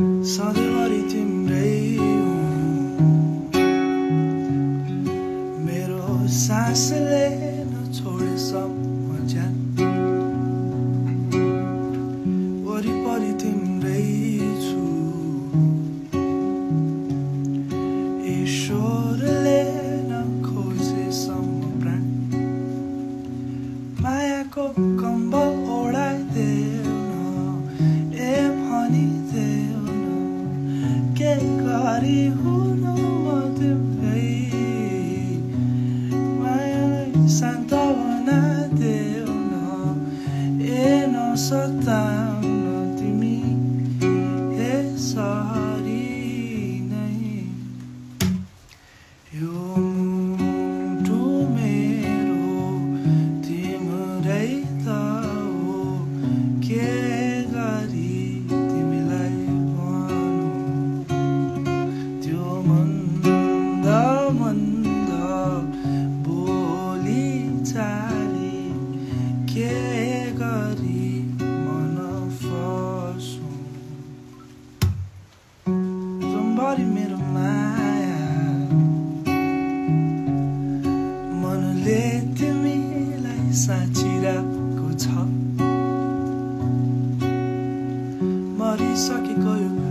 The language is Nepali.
सधैँभरि तिम्रै हुँ मेरो सासले नछोडेसम्म ज्यान वरिपरि तिम्रै छु ईश्वरले नखोजेसम्म प्राण मायाको कम्बल ओढाइदेऊ न ए भनिदेऊ न के गरी हुन म तिम्रै मायालाई सान्त्वना देऊ न ए नसताउन तिमी यसरी नै यो मुटु मेरो तिम्रै त हो के गरी तिमीलाई भनौँ त्यो मन्द मन्द बोली चाली के गरी मन फसौँ जम्भरि मेरो माया मनले तिमीलाई साँचिरहेको छ मरिसकेको यो